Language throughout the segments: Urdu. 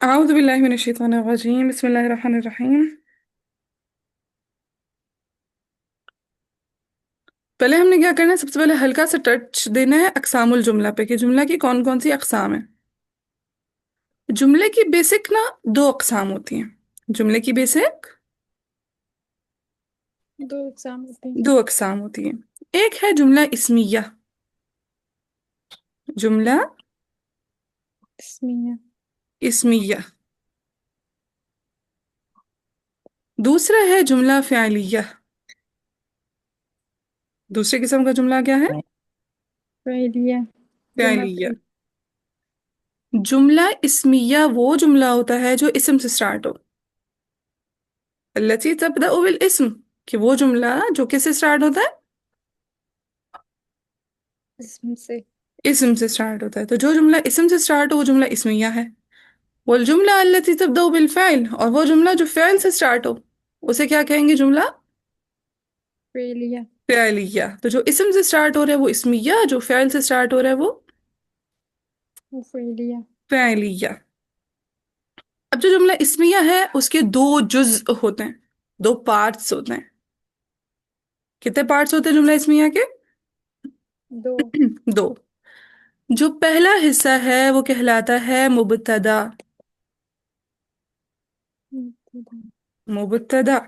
اعوذ باللہ من الشیطان الرجیم، بسم اللہ الرحمن الرحیم۔ پہلے ہم نے کیا کرنا ہے، سب سے پہلے ہلکا سا ٹچ دینا ہے اقسام الجملہ پہ کہ جملہ کی کون کون سی اقسام ہیں۔ جملے کی بیسک نا دو اقسام ہوتی ہیں۔ جملے کی بیسک دو اقسام ہوتے ہیں۔ دو اقسام ہوتی ہیں۔ ایک ہے جملہ اسمیہ، جملہ اسمیہ، اسمیہ۔ دوسرا ہے جملہ فعلیہ۔ دوسرے قسم کا جملہ کیا ہے؟ فعلیہ، جملہ فعلیہ۔ فعلیہ۔ جملہ اسمیہ وہ جملہ ہوتا ہے جو اسم سے سٹارٹ ہو، التی تبدأ بالاسم، کہ وہ جملہ جو کس سے سٹارٹ ہوتا ہے؟ اسم سے۔ اسم سے سٹارٹ ہوتا ہے۔ تو جو جملہ اسم سے سٹارٹ ہو وہ جملہ اسمیہ ہے۔ والجملہ التي تبدأ بالفعل، اور وہ جملہ جو فعل سے سٹارٹ ہو اسے کیا کہیں گے؟ جملہ فعلیہ، فعلیہ۔ تو جو اسم سے سٹارٹ ہو رہا ہے وہ اسمیہ، جو فعل سے سٹارٹ ہو رہا ہے وہ وہ فعلیہ۔ فعلیہ۔ اب جو جملہ اسمیہ ہے اس کے دو جزء ہوتے ہیں، دو پارٹس ہوتے ہیں۔ کتنے پارٹس ہوتے ہیں جملہ اسمیہ کے؟ دو۔ دو۔ جو پہلا حصہ ہے وہ کہلاتا ہے مبتدا، مبتدا،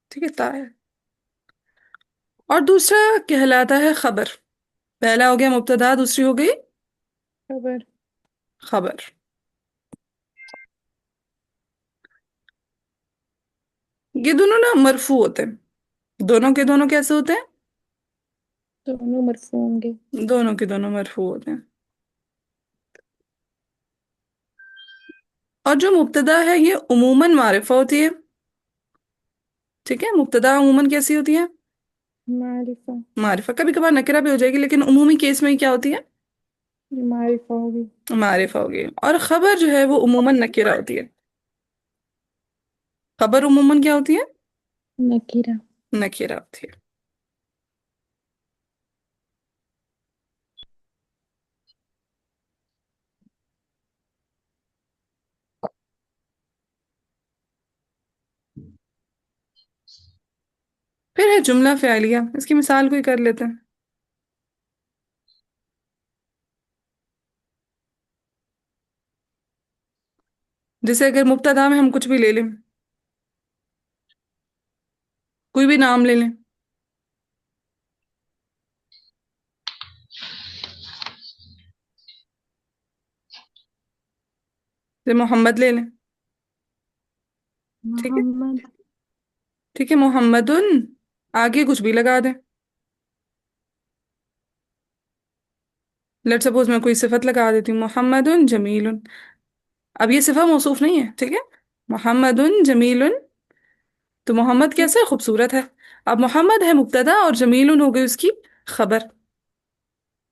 ٹھیک ہے، تا ہے۔ اور دوسرا کہلاتا ہے خبر۔ پہلا ہو گیا مبتدا، دوسری ہو گئی خبر۔ خبر۔ یہ دونوں نا مرفوع ہوتے ہیں، دونوں کے دونوں کیسے ہوتے ہیں؟ دونوں مرفوع ہوں گے۔ دونوں کے دونوں مرفوع ہوتے ہیں۔ اور جو مبتدا ہے یہ عموماً معرفہ ہوتی ہے، ٹھیک ہے۔ مبتدا عموماً کیسی ہوتی ہے؟ معرفہ۔ معرفہ، کبھی کبھار نکرہ بھی ہو جائے گی لیکن عمومی کیس میں ہی کیا ہوتی ہے؟ یہ معرفہ ہوگی۔ معرفہ ہوگی۔ اور خبر جو ہے وہ عموماً نکرہ ہوتی ہے۔ خبر عموماً کیا ہوتی ہے؟ نکیرہ۔ نکرہ ہوتی ہے۔ پھر ہے جملہ فعلیہ، اس کی مثال کوئی کر لیتے ہیں۔ جیسے اگر مبتدا میں ہم کچھ بھی لے لیں، کوئی بھی نام لے لیں، جیسے محمد لے لیں، ٹھیک ہے، محمد۔ ٹھیک ہے، محمد آگے کچھ بھی لگا دیں۔ لیٹ سپوز میں کوئی صفت لگا دیتی ہوں، محمد جمیل۔ اب یہ صفت موصوف نہیں ہے، ٹھیک ہے، محمد جمیل، تو محمد کیسا ہے؟ خوبصورت ہے۔ اب محمد ہے مبتدا اور جمیل ہو گئی اس کی خبر۔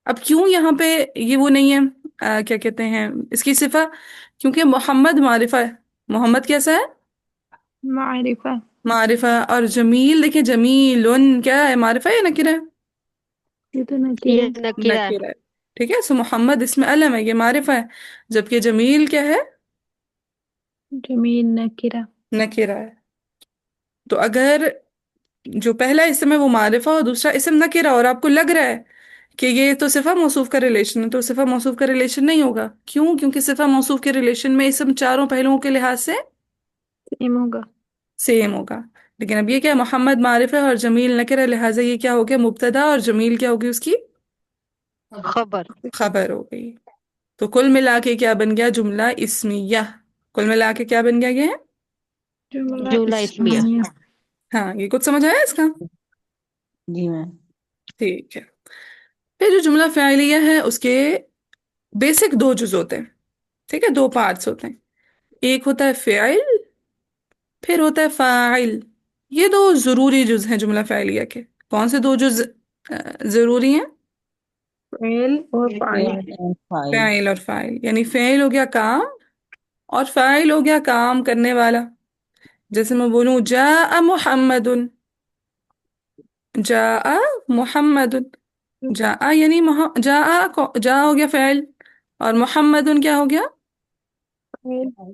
اب کیوں یہاں پہ یہ وہ نہیں ہے، کیا کہتے ہیں اس کی صفہ؟ کیونکہ محمد معرفہ ہے۔ محمد کیسا ہے؟ معرفہ۔ معرفہ۔ اور جمیل دیکھیں، جمیل کیا ہے؟ معرفہ یا نکرہ ہے؟ یہ تو نکیرہ یہ ہے۔ نکرہ ہے۔ نکرہ ہے، ٹھیک ہے۔ سو محمد اسم علم ہے، یہ معرفہ ہے، جبکہ جمیل کیا ہے؟ جمیل نکیرہ۔ نکرہ ہے۔ تو اگر جو پہلا اسم ہے وہ معرفہ اور دوسرا اسم نکرہ، اور آپ کو لگ رہا ہے کہ یہ تو صفہ موصوف کا ریلیشن ہے، تو صفہ موصوف کا ریلیشن نہیں ہوگا۔ کیوں؟ کیونکہ صفہ موصوف کے ریلیشن میں اسم چاروں پہلوؤں کے لحاظ سے سیم ہوگا۔ سیم ہوگا۔ لیکن اب یہ کیا، محمد معرفہ اور جمیل نکرہ، لہٰذا یہ کیا ہو گیا؟ مبتدا، اور جمیل کیا ہوگی اس کی خبر۔ خبر ہو گئی۔ تو کل ملا کے کیا بن گیا؟ جملہ اسمیہ۔ کل ملا کے کیا بن گیا یہ؟ جملہ جملہ اسمیہ۔ اسمیہ۔ ہاں، یہ کچھ سمجھ آیا اس کا؟ جی میم۔ ٹھیک ہے۔ پھر جو جملہ فعلیہ ہے اس کے بیسک دو جز ہوتے ہیں، ٹھیک ہے، دو پارٹس ہوتے ہیں۔ ایک ہوتا ہے فعل، پھر ہوتا ہے فاعل۔ یہ دو ضروری جز ہیں جملہ فعلیہ کے۔ کون سے دو جز ضروری ہیں؟ فعل اور فاعل۔ فاعل اور فاعل، یعنی فعل ہو گیا کام اور فاعل ہو گیا کام کرنے والا۔ جیسے میں بولوں جاء محمد، جاء محمد، جاء یعنی جاء ہو گیا فعل، اور محمد کیا ہو گیا؟ فاعل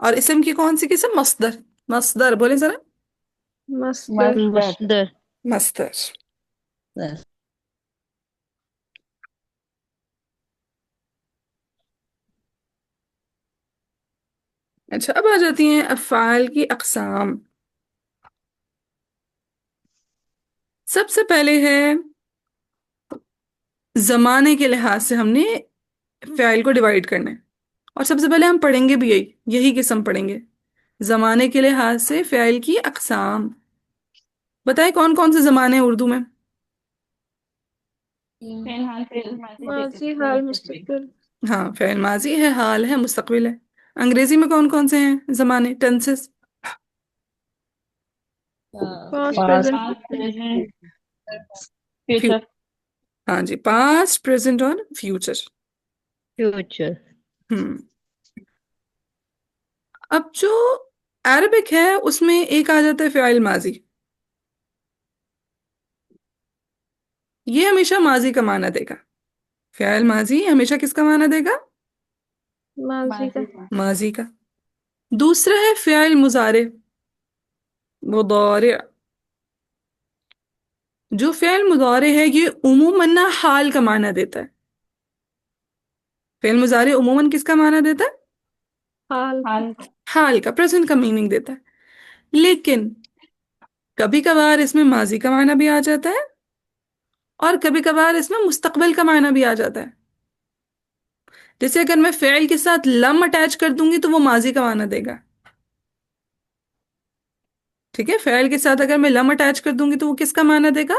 اور اسم کی کون سی قسم؟ مصدر. مصدر بولے ذرا. مصدر. مصدر. مصدر. اچھا اب آ جاتی ہیں افعال کی اقسام. سب سے پہلے ہے زمانے کے لحاظ سے ہم نے فعل کو ڈیوائڈ کرنا ہے، اور سب سے پہلے ہم پڑھیں گے بھی یہی قسم پڑھیں گے، زمانے کے لحاظ سے فعل کی اقسام. بتائیں کون کون سے زمانے ہیں اردو میں؟ فعل حال فعل ماضی حال مستقبل. ہاں، فعل ماضی ہے، حال ہے، مستقبل ہے. انگریزی میں کون کون سے ہیں زمانے، tenses? Past past present. Future. ہاں جی، پاسٹ، پریزنٹ اور فیوچر. فیوچر. ہم اب جو عربک ہے اس میں ایک آ جاتا ہے فعل ماضی. یہ ہمیشہ ماضی کا معنی دے گا. فعل ماضی ہمیشہ کس کا معنی دے گا؟ ماضی کا. ماضی کا. دوسرا ہے فعل مضارع، مضارع. جو فعل مضارع ہے یہ عموماً نہ حال کا معنی دیتا ہے. فعل مضارع عموماً کس کا معنی دیتا ہے؟ حال. حال کا، پریزنٹ کا میننگ دیتا ہے. لیکن کبھی کبھار اس میں ماضی کا معنی بھی آ جاتا ہے، اور کبھی کبھار اس میں مستقبل کا معنی بھی آ جاتا ہے. جیسے اگر میں فعل کے ساتھ لم اٹیچ کر دوں گی تو وہ ماضی کا معنی دے گا. ٹھیک ہے، فعل کے ساتھ اگر میں لم اٹیچ کر دوں گی تو وہ کس کا معنی دے گا؟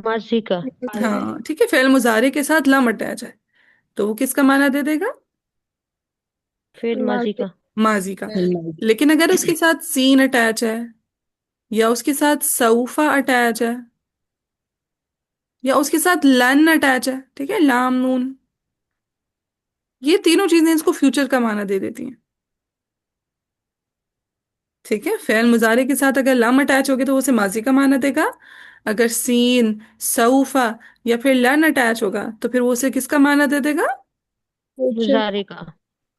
ماضی کا. ہاں ٹھیک ہے، فعل مضارع کے ساتھ لم اٹیچ ہے تو وہ کس کا معنی دے دے گا؟ فعل ماضی کا. ماضی کا. لیکن اگر اس کے ساتھ سین اٹیچ ہے، یا اس کے ساتھ سوفا اٹیچ ہے، یا اس کے ساتھ لن اٹیچ ہے، ٹھیک ہے، لام نون، یہ تینوں چیزیں اس کو فیوچر کا معنی دے دیتی ہیں. ٹھیک ہے، فعل مضارع کے ساتھ اگر لام اٹیچ ہوگی تو وہ اسے ماضی کا معنی دے گا. اگر سین، سوفا یا پھر لن اٹیچ ہوگا تو پھر وہ اسے کس کا معنی دے دے گا؟ مضارع کا.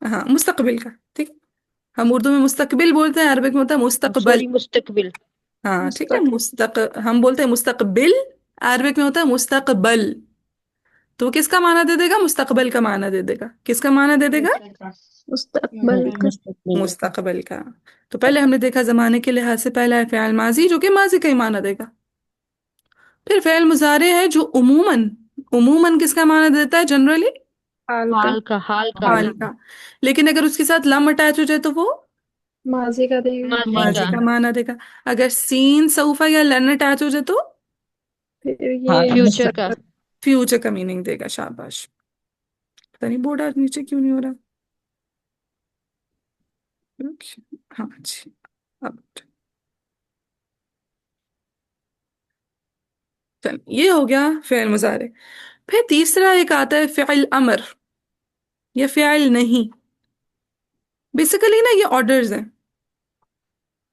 ہاں، مستقبل کا. ٹھیک، ہم اردو میں مستقبل بولتے ہیں، عربک میں ہوتا ہے مستقبل. سوری، مستقبل. ہاں ٹھیک ہے، ہم بولتے ہیں مستقبل، عربک میں ہوتا ہے مستقبل. تو وہ کس کا معنی دے دے گا؟ مستقبل کا معنی دے دے گا. کس کا معنی دے دے گا؟ مستقبل کا. مستقبل کا. تو پہلے ہم نے دیکھا زمانے کے لحاظ سے پہلا ہے فعل ماضی جو کہ ماضی کا ہی معنی دے گا. پھر فعل مضارع ہے جو عموماً کس کا معنی دیتا ہے؟ جنرلی حال کا. حال کا. حال کا. حال کا. لیکن اگر اس کے ساتھ لم اٹیچ ہو جائے تو وہ ماضی کا دے گا. ماضی ماضی کا. کا معنی دے گا. اگر سین، سوفا یا لن اٹیچ ہو جائے تو پھر یہ فیوچر کا. فیوچر کا میننگ دے گا. شاباش. پتہ نہیں بورڈ آج نیچے کیوں نہیں ہو رہا. ہاں جی، اب چل یہ ہو گیا فعل مضارع. پھر تیسرا ایک آتا ہے فعل امر یا فعل نہیں. بیسیکلی نا یہ آرڈرز ہیں.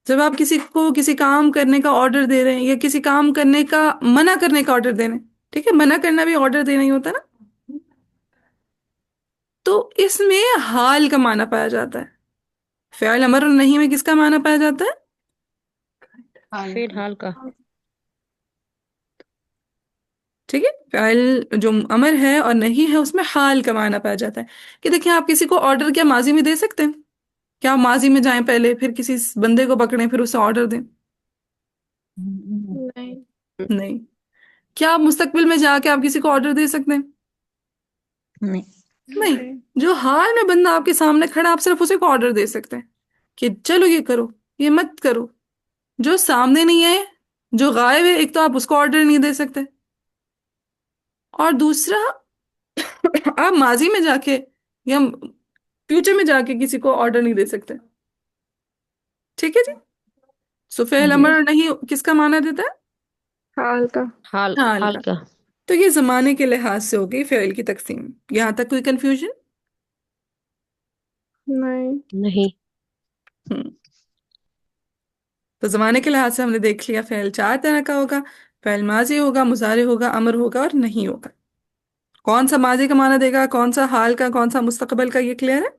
جب آپ کسی کو کسی کام کرنے کا آرڈر دے رہے ہیں یا کسی کام کرنے کا منع کرنے کا آرڈر دے رہے ہیں، ٹھیک ہے، منع کرنا بھی آرڈر دینا ہی ہوتا ہے نا، تو اس میں حال کا معنی پایا جاتا ہے. فعل امر اور نہیں میں کس کا معنی پایا جاتا ہے؟ فعل حال کا. ٹھیک ہے، فعل جو امر ہے اور نہیں ہے اس میں حال کا معنی پایا جاتا ہے. کہ دیکھیں آپ کسی کو آرڈر کیا ماضی میں دے سکتے ہیں؟ کیا آپ ماضی میں جائیں پہلے پھر کسی بندے کو پکڑیں پھر اسے آرڈر دیں؟ نہیں. نہیں. کیا آپ مستقبل میں جا کے آپ کسی کو آرڈر دے سکتے ہیں؟ نہیں. جو حال میں بندہ آپ کے سامنے کھڑا آپ صرف اسے کو آرڈر دے سکتے ہیں کہ چلو یہ کرو، یہ مت کرو. جو سامنے نہیں ہے، جو غائب ہے، ایک تو آپ اس کو آرڈر نہیں دے سکتے، اور دوسرا آپ ماضی میں جا کے یا فیوچر میں جا کے کسی کو آرڈر نہیں دے سکتے. ٹھیک ہے جی. سو فعل امر نہیں کس کا معنی دیتا ہے؟ حال کا. حال. حال حال کا. کا. تو یہ زمانے کے لحاظ سے ہو گئی فعل کی تقسیم. یہاں تک کوئی کنفیوژن؟ نہیں. نہیں. تو زمانے کے لحاظ سے ہم نے دیکھ لیا فعل چار طرح کا ہوگا. فعل ماضی ہوگا، مضارع ہوگا، امر ہوگا اور نہیں ہوگا. کون سا ماضی کا معنی دے گا، کون سا حال کا، کون سا مستقبل کا، یہ کلیئر ہے؟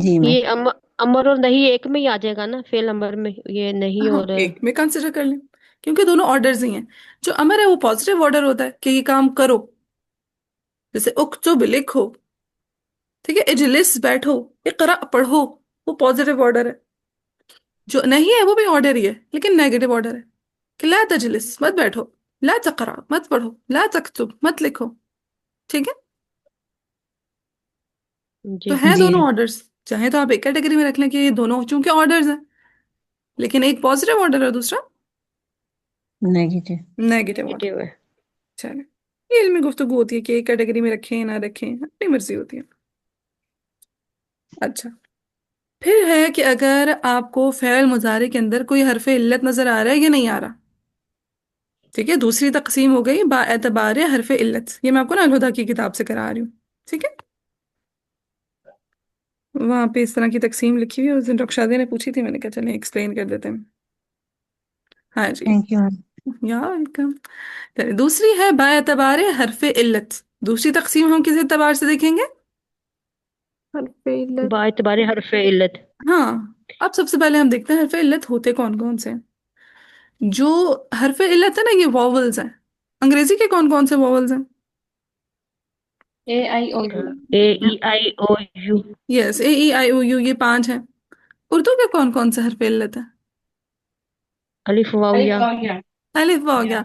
جی میں یہ امر اور نہیں ایک میں ہی آ جائے گا نا فیل نمبر میں، یہ نہیں ہاں اور ایک میں کنسیڈر کر لیں، کیونکہ دونوں آرڈرز ہی ہیں۔ جو امر ہے وہ پازیٹیو آرڈر ہوتا ہے کہ یہ کام کرو، جیسے اکتب لکھو، ٹھیک ہے، اجلس بیٹھو، اقرا پڑھو، وہ پازیٹیو آرڈر ہے۔ جو نہیں ہے وہ بھی آرڈر ہی ہے لیکن نیگیٹو آرڈر ہے، کہ لا تجلس مت بیٹھو، لا تقرا مت پڑھو، لا تکتب مت لکھو، ٹھیک ہے۔ تو جی ہیں جی دونوں آرڈرز، چاہے تو آپ ایک کیٹیگری میں رکھ لیں کہ یہ دونوں چونکہ آرڈرز ہیں، لیکن ایک پازیٹیو آرڈر ہے دوسرا نیگیٹو. Negative order. نیگیٹو ہے۔ چلیں، یہ علمی گفتگو ہوتی ہے کہ ایک کیٹیگری میں رکھیں نہ رکھیں، اپنی مرضی ہوتی ہے۔ اچھا، پھر ہے کہ اگر آپ کو فعل مضارع کے اندر کوئی حرف علت نظر آ رہا ہے یا نہیں آ رہا، ٹھیک ہے، دوسری تقسیم ہو گئی با اعتبار حرف علت، یہ میں آپ کو نا الہدیٰ کی کتاب سے کرا رہی ہوں، ٹھیک ہے، وہاں پہ اس طرح کی تقسیم لکھی ہوئی ہے، اس دن ڈاکٹر شادی نے پوچھی تھی، میں نے کہا چلیں ایکسپلین کر دیتے ہیں۔ ہاں جی، تھینک یو. یا ویلکم۔ چلیے، دوسری ہے با اعتبار حرف علت، دوسری تقسیم ہم کس اعتبار سے دیکھیں گے؟ حرف علت. با اعتبار حرف علت۔ ہاں، اب سب سے پہلے ہم دیکھتے ہیں حرف علت ہوتے کون کون سے ہیں۔ جو حرف علت ہے نا، یہ واولز ہیں۔ انگریزی کے کون کون سے واولز ہیں؟ A I O U, A E I O U. Yes, A E I O U, یہ 5 ہیں۔ اردو کے کون کون سے حرف علت ہیں؟ الف واو الف یا۔ واو یا۔ الف واو یا۔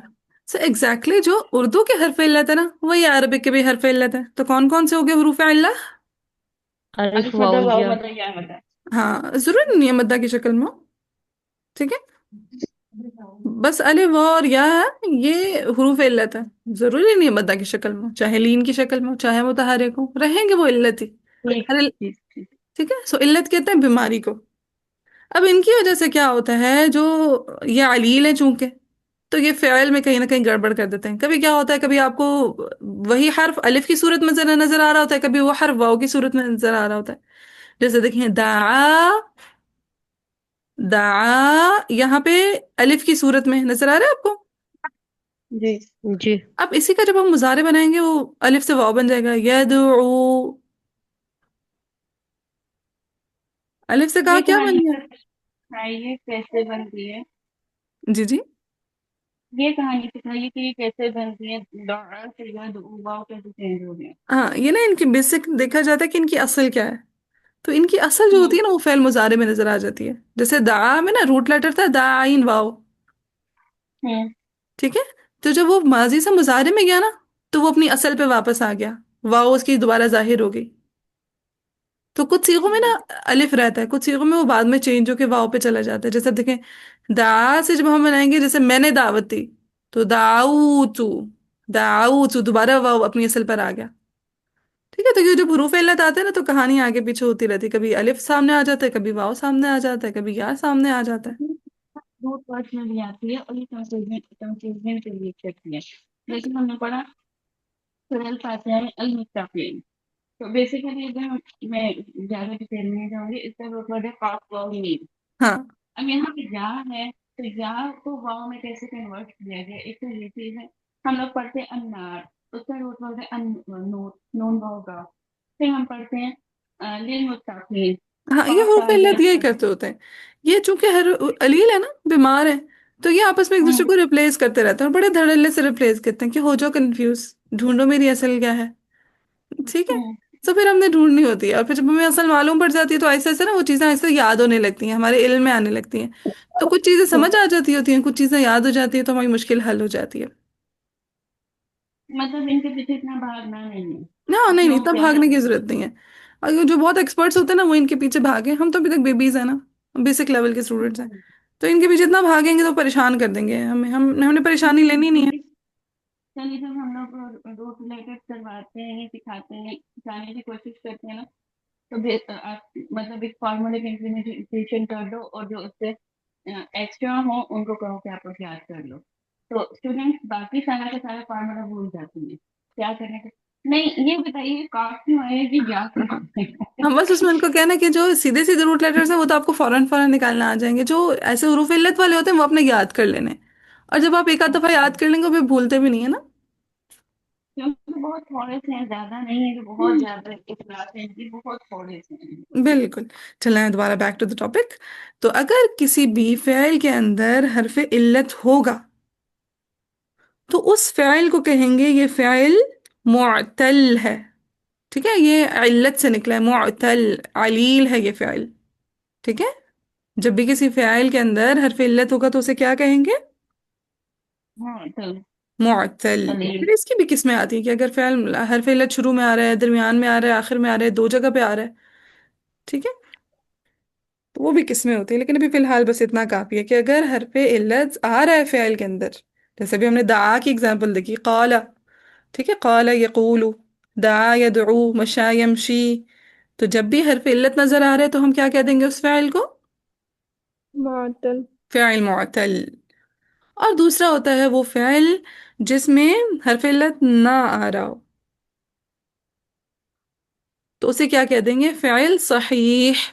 سو ایگزیکٹلی جو اردو کے حرف علت ہے نا، وہی عربک کے بھی حرف علت ہے۔ تو کون کون سے ہو گئے حروف علہ؟ الف الف واو مدہ واو یا۔ مدہ یا مدہ۔ ہاں، ضروری نہیں ہے مدہ کی شکل میں ہو، ٹھیک ہے، بس الف واو اور یا ہے، یہ حروف علت ہے، ضروری نہیں ہے مدہ کی شکل میں ہو، چاہے لین کی شکل میں ہو، چاہے متحرک ہو، رہیں گے وہ علت ہی۔ ٹھیک ہر ٹھیک ٹھیک۔ ٹھیک ہے، سو علت کہتے ہیں بیماری کو۔ اب ان کی وجہ سے کیا ہوتا ہے، جو یہ علیل ہیں چونکہ، تو یہ فعل میں کہیں نہ کہیں گڑبڑ کر دیتے ہیں۔ کبھی کیا ہوتا ہے، کبھی آپ کو وہی حرف الف کی صورت میں نظر آ رہا ہوتا ہے، کبھی وہ حرف واو کی صورت میں نظر آ رہا ہوتا ہے۔ جیسے دیکھیں دعا، دعا یہاں پہ الف کی صورت میں نظر آ رہا ہے آپ کو۔ جی جی اب اسی کا جب ہم مضارع بنائیں گے، وہ الف سے واو بن جائے گا، یدعو، الف سے کہا یہ کیا کہانی بن گیا؟ سکھائیے کیسے بنتی ہے، جی جی، یہ کہانی سکھائیے کہ یہ کیسے بنتی ہے، دعا سے یا واو کیسے چینج ہو گیا۔ ہاں، یہ نا ان کی بیسک دیکھا جاتا ہے کہ ان کی اصل کیا ہے، تو ان کی اصل جو ہوں ہوتی ہے نا، وہ فعل مضارع میں نظر آ جاتی ہے۔ جیسے دعا میں نا روٹ لیٹر تھا دا عین واو، ہوں ٹھیک ہے، تو جب وہ ماضی سے مضارع میں گیا نا، تو وہ اپنی اصل پہ واپس آ گیا، واو اس کی دوبارہ ظاہر ہو گئی۔ تو کچھ صیغوں میں نا ہوں الف رہتا ہے، کچھ صیغوں میں وہ بعد میں چینج ہو کے واو پہ چلا جاتا ہے۔ جیسے اب دیکھیں دعا سے جب ہم بنائیں گے، جیسے میں نے دعوت دی، تو دعوتو، دعوتو دوبارہ واو اپنی اصل پر آ گیا، ٹھیک ہے۔ تو یہ جب حروف علت آتے ہیں نا، تو کہانی آگے پیچھے ہوتی رہتی ہے، کبھی الف سامنے آ جاتا ہے، کبھی واو سامنے آ جاتا ہے، کبھی یا سامنے آ جاتا ہے۔ روٹ ورڈ میں بھی آتی ہے اور یہ کنفیوژن کے لیے چیک ہے، لیکن ہم نے پڑھا سورہ فاتحہ میں المتقین، تو بیسیکلی میں زیادہ ڈیٹیل میں نہیں جاؤں گی، اس کا روٹ ورڈ ہے قاف واو میم۔ ہاں اب یہاں پہ یا ہے، تو یا کو واو میں کیسے کنورٹ کیا گیا، ایک تو یہ چیز ہے۔ ہم لوگ پڑھتے ہیں انار، اس کا روٹ ورڈ ہے نون واو کا، پھر ہم پڑھتے ہیں للمتقین، ہاں، یہ قاف حروف کا علت یہی یا کرتے ہوتے ہیں۔ یہ چونکہ ہر علیل ہے نا، بیمار ہے، تو یہ آپس میں ایک دوسرے کو ریپلیس کرتے رہتے ہیں، اور بڑے دھڑلے سے ریپلیس کرتے ہیں کہ ہو جاؤ کنفیوز، ڈھونڈو میری اصل کیا ہے، ٹھیک ہے۔ تو پھر ہم نے ڈھونڈنی ہوتی ہے، اور پھر جب ہمیں اصل معلوم پڑ جاتی ہے، تو ایسے ایسے نا وہ چیزیں ایسے یاد ہونے لگتی ہیں، ہمارے علم میں آنے لگتی ہیں، تو کچھ چیزیں سمجھ آ جاتی ہوتی ہیں، کچھ چیزیں یاد ہو جاتی ہیں، تو ہماری مشکل حل ہو جاتی ہے۔ مطلب ان کے پیچھے اتنا بھاگنا نہیں ہاں، ہے، نہیں نہیں، کیوں اتنا کیا ہے۔ بھاگنے کی ضرورت نہیں ہے، اور جو بہت ایکسپرٹس ہوتے ہیں نا، وہ ان کے پیچھے بھاگیں، ہم تو ابھی تک بیبیز ہیں نا، بیسک لیول کے اسٹوڈنٹس ہیں، تو ان کے پیچھے اتنا بھاگیں گے تو پریشان کر دیں گے ہمیں، ہم نے پریشانی لینی نہیں ہے۔ چلیے جب ہم لوگ روٹ ریلیٹڈ کرواتے ہیں، سکھاتے ہیں، سکھانے کی کوشش کرتے ہیں نا، تو آپ مطلب ایک فارمولا کی امپلیمنٹیشن کر دو، اور جو اس سے ایکسٹرا ہو ان کو کہو کہ آپ لوگ یاد کر لو، تو اسٹوڈینٹ باقی سارا کا سارا فارمولا بھول جاتے ہیں کیا کرنے کا۔ نہیں یہ بتائیے کافی کیوں آئے کہ یاد کرواتے ہیں؟ ہم بس اس میں ان کو کہنا کہ جو سیدھے سیدھے روٹ لیٹرز ہیں وہ تو آپ کو فوراً فوراً نکالنا آ جائیں گے، جو ایسے حروف علت والے ہوتے ہیں وہ اپنے یاد کر لینے، اور جب آپ ایک آدھ دفعہ یاد کر لیں گے وہ پھر بھولتے بھی نہیں ہے نا۔ کیونکہ بہت تھوڑے سے ہیں، زیادہ نہیں ہے کہ بہت زیادہ اخلاق ہیں، جی بہت تھوڑے سے ہیں. بالکل. چلیں دوبارہ بیک ٹو دا ٹاپک. تو اگر کسی بھی فعل کے اندر حرف علت ہوگا تو اس فعل کو کہیں گے یہ فعل معتل ہے. ٹھیک ہے، یہ علت سے نکلا ہے، معتل، علیل ہے یہ فعل. ٹھیک ہے، جب بھی کسی فعل کے اندر حرف علت ہوگا تو اسے کیا کہیں گے؟ ہاں تو معتل. قلیل. پھر اس کی بھی قسمیں آتی ہیں کہ اگر فعل حرف علت شروع میں آ رہا ہے، درمیان میں آ رہا ہے، آخر میں آ رہا ہے، دو جگہ پہ آ رہا ہے. ٹھیک ہے، تو وہ بھی قسمیں ہوتی ہیں، لیکن ابھی فی الحال بس اتنا کافی ہے کہ اگر حرف علت آ رہا ہے فعل کے اندر، جیسے بھی ہم نے دعا کی اگزامپل دیکھی، قال. ٹھیک ہے، قال یقول، دعا یدعو، مشا یمشی. تو جب بھی حرف علت نظر آ رہا ہے تو ہم کیا کہہ دیں گے اس فعل کو؟ معطل. فعل معتل. اور دوسرا ہوتا ہے وہ فعل جس میں حرف علت نہ آ رہا ہو، تو اسے کیا کہہ دیں گے؟ فعل صحیح.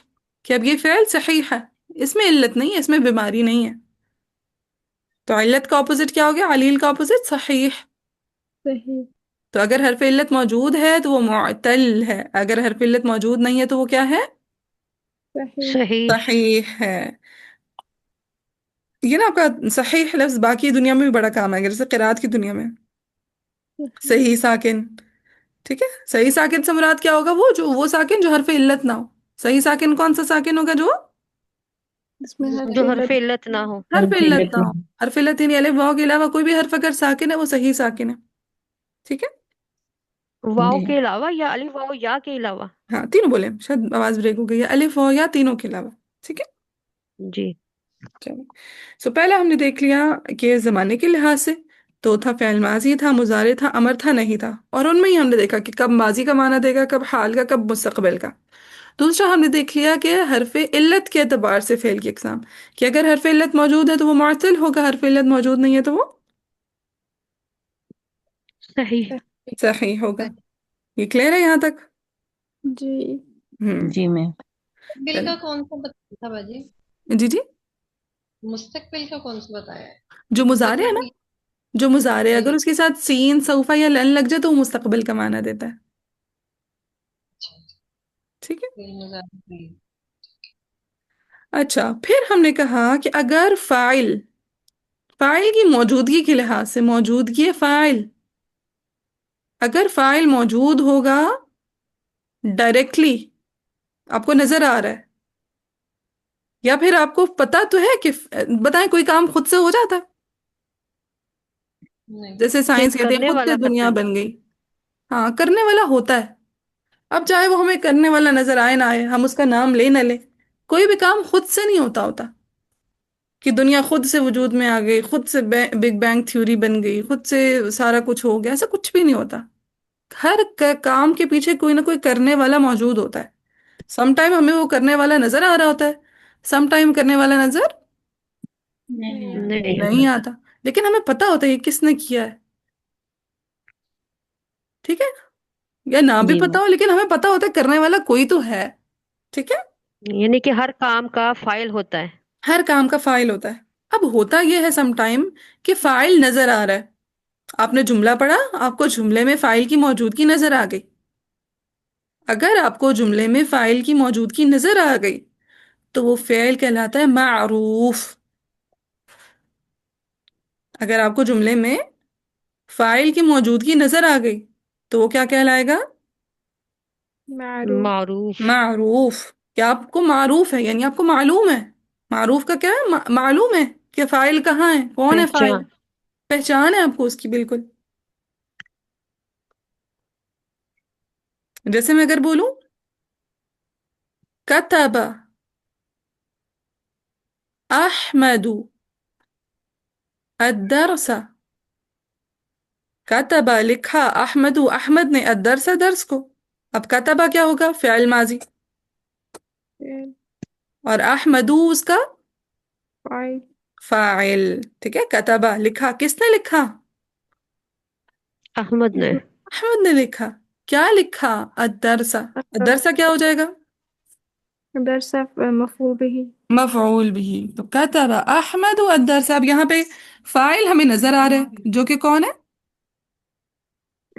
کہ اب یہ فعل صحیح ہے، اس میں علت نہیں ہے، اس میں بیماری نہیں ہے. تو علت کا اپوزٹ کیا ہو گیا؟ علیل کا اپوزٹ صحیح. صحیح. تو اگر حرف علت موجود ہے تو وہ معتل ہے، اگر حرف علت موجود نہیں ہے تو وہ کیا ہے؟ صحیح. صحیح. صحیح ہے. یہ نا آپ کا صحیح لفظ باقی دنیا میں بھی بڑا کام ہے، جیسے قرات کی دنیا میں صحیح. صحیح ساکن. ٹھیک ہے، صحیح ساکن سے مراد کیا ہوگا؟ وہ ساکن جو حرف علت نہ ہو. صحیح ساکن کون سا ساکن ہوگا؟ جو اس میں حرف جو حرف علت. علت نہ ہو. حرف حرف علت علت نہ نہ ہو. ہو. حرف علت یعنی الف واو کے علاوہ کوئی بھی حرف اگر ساکن ہے وہ صحیح ساکن ہے. ٹھیک ہے، واؤ جی. کے علاوہ یا الف واؤ یا کے علاوہ. ہاں تینوں بولے، شاید آواز بریک ہو گئی ہے، الف واو یا تینوں کے علاوہ. ٹھیک ہے، جی. چلو. پہلا ہم نے دیکھ لیا کہ زمانے کے لحاظ سے تو تھا فعل ماضی، تھا مضارع، تھا امر، تھا نہیں تھا. اور ان میں ہی ہم نے دیکھا کہ کب ماضی کا معنی دے گا، کب حال کا، کب مستقبل کا. دوسرا ہم نے دیکھ لیا کہ حرف علت کے اعتبار سے فعل کی اقسام، کہ اگر حرف علت موجود ہے تو وہ معطل ہوگا، حرف علت موجود نہیں ہے تو وہ صحیح. صحیح ہوگا. یہ کلیئر ہے یہاں تک؟ جی. ہوں. جی میں. مستقبل کا کون سا بتایا تھا باجی؟ جی جی، مستقبل کا کون سا بتایا ہے؟ جو مضارع ہے نا، مستقبل. جو مضارع ہے اگر جی. اس کے ساتھ سین، سوفا یا لن لگ جائے تو وہ مستقبل کا معنی دیتا ہے. اچھا. ٹھیک ہے. فعل مضارع. اچھا، پھر ہم نے کہا کہ اگر فاعل، فاعل کی موجودگی کے لحاظ سے، موجودگی فاعل، اگر فاعل موجود ہوگا ڈائریکٹلی، آپ کو نظر آ رہا ہے، یا پھر آپ کو پتا تو ہے کہ بتائیں کوئی کام خود سے ہو جاتا ہے؟ نہیں. جیسے کہ سائنس کہتے ہیں کرنے خود سے والا کرتا دنیا ہے. بن گئی. ہاں، کرنے والا ہوتا ہے. اب چاہے وہ ہمیں کرنے والا نظر آئے نہ آئے، ہم اس کا نام لے نہ لیں، کوئی بھی کام خود سے نہیں ہوتا کہ دنیا خود سے وجود میں آ گئی، خود سے بگ بینگ تھیوری بن گئی، خود سے سارا کچھ ہو گیا. ایسا کچھ بھی نہیں ہوتا. ہر کام کے پیچھے کوئی نہ کوئی کرنے والا موجود ہوتا ہے. سم ٹائم ہمیں وہ کرنے والا نظر آ رہا ہوتا ہے، سم ٹائم کرنے والا نظر نہیں نہیں. آتا. نہیں. نہیں آتا، لیکن ہمیں پتا ہوتا ہے یہ کس نے کیا ہے. ٹھیک ہے، یا نہ بھی جی میں. پتا ہو لیکن ہمیں پتا ہوتا ہے کرنے والا کوئی تو ہے. ٹھیک ہے، یعنی کہ ہر کام کا فائل ہوتا ہے. ہر کام کا فاعل ہوتا ہے. اب ہوتا یہ ہے سم ٹائم کہ فاعل نظر آ رہا ہے. آپ نے جملہ پڑھا، آپ کو جملے میں فاعل کی موجودگی نظر آ گئی. اگر آپ کو جملے میں فاعل کی موجودگی نظر آ گئی تو وہ فعل کہلاتا ہے معروف. اگر آپ کو جملے میں فاعل کی موجودگی نظر آ گئی تو وہ کیا کہلائے گا؟ معروف. معروف. معروف. کیا آپ کو معروف ہے، یعنی آپ کو معلوم ہے. معروف کا کیا ہے؟ معلوم ہے کہ فاعل کہاں ہے، کون ہے فاعل. پہچان. پہچان ہے آپ کو اس کی. بالکل. جیسے میں اگر بولوں کتب احمد الدرس، کتبہ لکھا، احمد، احمد نے، الدرس درس کو. اب کتبہ کیا ہوگا؟ فعل ماضی. فعل. اور احمد اس کا فاعل. فاعل. ٹھیک ہے، کتبہ لکھا، کس نے لکھا؟ احمد نے. احمد نے لکھا. کیا لکھا؟ الدرس. الدرس کیا ہو جائے گا؟ درس مفعول به. مفعول بھی. تو کتب احمد الدرس. اب یہاں پہ فاعل ہمیں نظر آ رہا ہے جو کہ کون ہے؟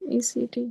ECT।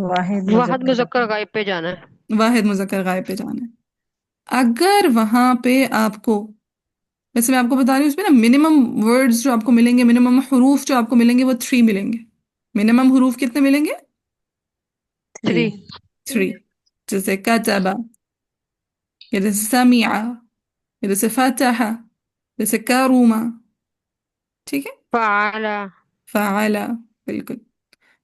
واحد واحد مذکر مذکر غائب پہ جانا ہے. واحد مذکر غائب پہ جانا ہے. اگر وہاں پہ آپ کو، ویسے میں آپ کو بتا رہی ہوں، اس پہ نا منیمم ورڈز جو آپ کو ملیں گے، منیمم حروف جو آپ کو ملیں گے وہ 3 ملیں گے. منیمم حروف کتنے ملیں گے؟ 3. 3. جیسے کتبا، یا جیسے سمع، یا جیسے فتح، جیسے کروما. ٹھیک ہے، فعلا. فعلا، بالکل.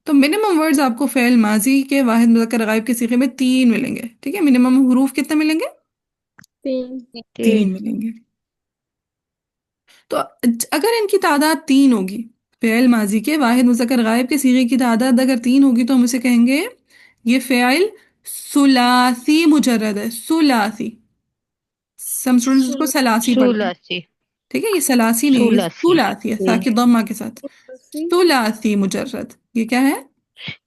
تو منیمم ورڈز آپ کو فعل ماضی کے واحد مذکر غائب کے صیغے میں 3 ملیں گے. ٹھیک ہے، منیمم حروف کتنے ملیں گے؟ 3. 3 تین. ملیں گے. تو اگر ان کی تعداد 3 ہوگی، فعل ماضی کے واحد مذکر غائب کے صیغے کی تعداد اگر 3 ہوگی تو ہم اسے کہیں گے یہ فعل ثلاثی مجرد ہے. ثلاثی. سم اسٹوڈنٹس اس کو سلاسی پڑھتے ہیں. ثلاثی. ٹھیک ہے، یہ سلاسی نہیں ہے، یہ ثلاثی. ثلاثی ہے، ساکن ضمہ کے ساتھ. ثلاثی. ثلاثی مجرد یہ کیا ہے؟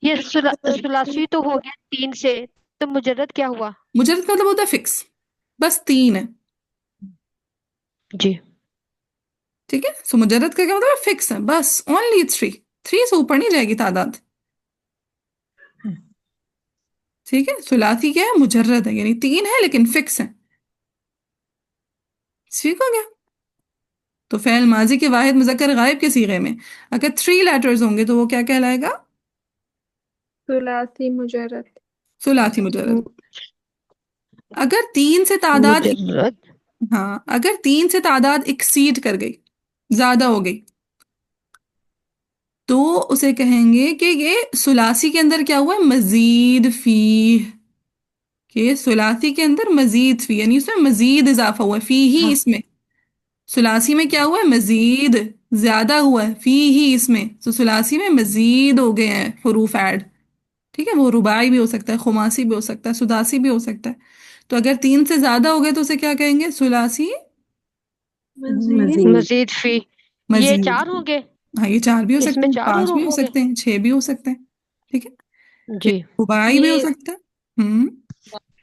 یہ ثلاثی تو ہو گیا 3 سے، تو مجرد کیا ہوا؟ مجرد کا مطلب ہوتا ہے فکس، بس 3 ہے. جی. ٹھیک ہے، سو مجرد کا کیا مطلب ہے؟ فکس ہے، بس اونلی 3. 3 سے اوپر نہیں جائے گی تعداد. ٹھیک ہے، ثلاثی کیا ہے؟ مجرد ہے، یعنی 3 ہے لیکن فکس ہے. ٹھیک ہو گیا. تو فعل ماضی کے واحد مذکر غائب کے صیغے میں اگر 3 لیٹرز ہوں گے تو وہ کیا کہلائے گا؟ ثلاثی مجرد. ثلاثی مجرد. اگر 3 سے تعداد، مجرد. ہاں، اگر 3 سے تعداد ایکسیڈ کر گئی، زیادہ ہو گئی، تو اسے کہیں گے کہ یہ ثلاثی کے اندر کیا ہوا ہے؟ مزید فی. کہ ثلاثی کے اندر مزید فی، یعنی اس میں مزید اضافہ ہوا ہے. فی ہی اس میں، ثلاثی میں کیا ہوا ہے؟ مزید، زیادہ ہوا ہے. فی ہی اس میں، تو ثلاثی میں مزید ہو گئے ہیں حروف ایڈ. ٹھیک ہے، وہ رباعی بھی ہو سکتا ہے، خماسی بھی ہو سکتا ہے، سداسی بھی ہو سکتا ہے. تو اگر 3 سے زیادہ ہو گئے تو اسے کیا کہیں گے؟ ثلاثی مزید. مزید. مزید فی. یہ مزید. 4 ہوں گے، ہاں، یہ 4 بھی ہو اس سکتے میں ہیں، 4 5 بھی حروف ہو ہوں گے. سکتے ہیں، 6 بھی ہو سکتے ہیں. ٹھیک ہے، جی. یہ رباعی بھی ہو یہ سکتا ہے.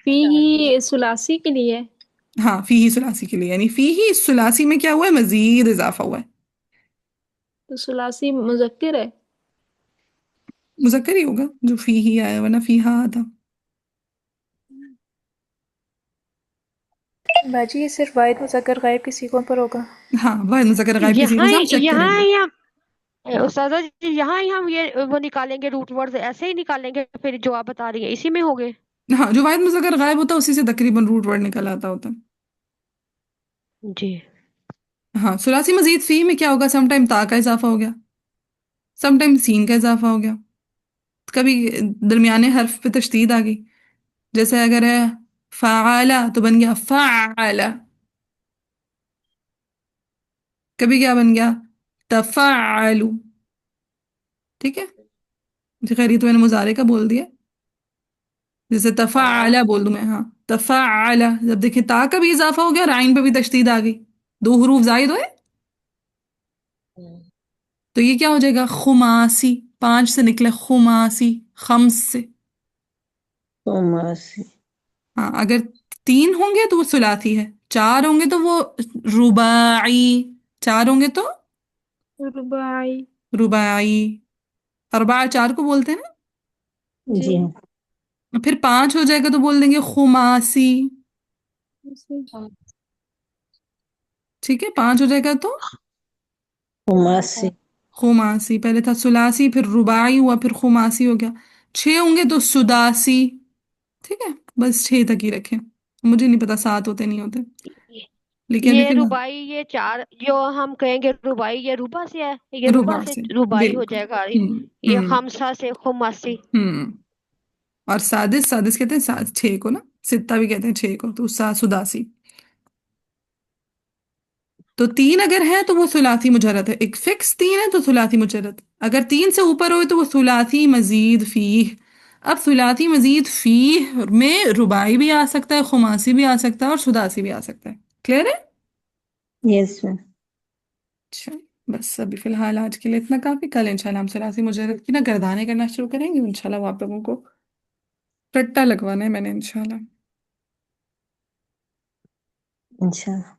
فی ہی ثلاثی کے لیے ہے. ہاں، فی ہی ثلاثی کے لیے، یعنی فی ہی ثلاثی میں کیا ہوا ہے؟ مزید اضافہ ہوا ہے. تو ثلاثی مذکر ہے. مذکر ہی ہوگا جو فی ہی آیا، ورنہ فی ہا آتا. باجی یہ صرف واحد مذکر غائب کے صیغوں پر ہوگا؟ ہاں، واحد مذکر غائب کی صیغوں یہاں سے ہم چیک کریں یہاں گے. ہی ہم استاذہ جی، یہاں ہی ہم یہ وہ نکالیں گے، روٹ ورڈ ایسے ہی نکالیں گے، پھر جو آپ بتا رہی ہیں اسی میں ہوں گے. ہاں، جو واحد مذکر غائب ہوتا ہے اسی سے تقریباً روٹ ورڈ نکل آتا ہوتا ہے. جی. ہاں، ثلاثی مزید فی میں کیا ہوگا؟ سم ٹائم تا کا اضافہ ہو گیا، سم ٹائم سین کا اضافہ ہو گیا، کبھی درمیانے حرف پہ تشدید آ گئی. جیسے اگر ہے فعلا تو بن گیا فعلا. کبھی کیا بن گیا؟ تفعلو. ٹھیک ہے، خیر یہ تو میں نے مضارع کا بول دیا. جیسے تفعلا بول دوں میں، ہاں تفعلا، جب دیکھیں تا کا بھی اضافہ ہو گیا اور عین پہ بھی تشدید آ گئی، 2 حروف زائد ہوئے، تو یہ کیا ہو جائے گا؟ خماسی. 5 سے نکلے خماسی، خمس سے. خماسی. ہاں، اگر 3 ہوں گے تو وہ ثلاثی ہے، 4 ہوں گے تو وہ رباعی. 4 ہوں گے تو رباعی. رباعی. اربع 4 کو بولتے ہیں نا. جی. جی. پھر 5 ہو جائے گا تو بول دیں گے خماسی. ٹھیک ہے، 5 ہو جائے گا تو خماسی. خماسی. پہلے تھا ثلاثی، پھر رباعی ہوا، پھر خماسی ہو گیا. 6 ہوں گے تو سداسی. ٹھیک ہے، بس 6 تک ہی رکھیں، مجھے نہیں پتا 7 ہوتے نہیں ہوتے، لیکن یہ فی الحال ربائی، یہ 4 جو ہم کہیں گے ربائی، یہ روبا سے ہے، یہ روبا ربع سے سے. ربائی ہو بالکل. جائے گا. ہوں یہ ہوں خمسہ سے خماسی. ہوں. اور سادس، سادس کہتے ہیں 6 کو نا، ستہ بھی کہتے ہیں 6 کو، تو سداسی. تو 3 اگر ہے تو وہ ثلاثی مجرد ہے، ایک فکس 3 ہے تو ثلاثی مجرد. اگر 3 سے اوپر ہوئے تو وہ ثلاثی مزید فیہ. اب ثلاثی مزید فیہ میں رباعی بھی آ سکتا ہے، خماسی بھی آ سکتا ہے، اور سداسی بھی آ سکتا ہے. کلیئر ہے؟ یس میم. اچھا، بس ابھی فی الحال آج کے لیے اتنا کافی. کل انشاءاللہ ہم ثلاثی مجرد کی نا گردانے کرنا شروع کریں گے انشاءاللہ. وہ آپ لوگوں کو رٹا لگوانا ہے میں نے انشاءاللہ. انشاءاللہ.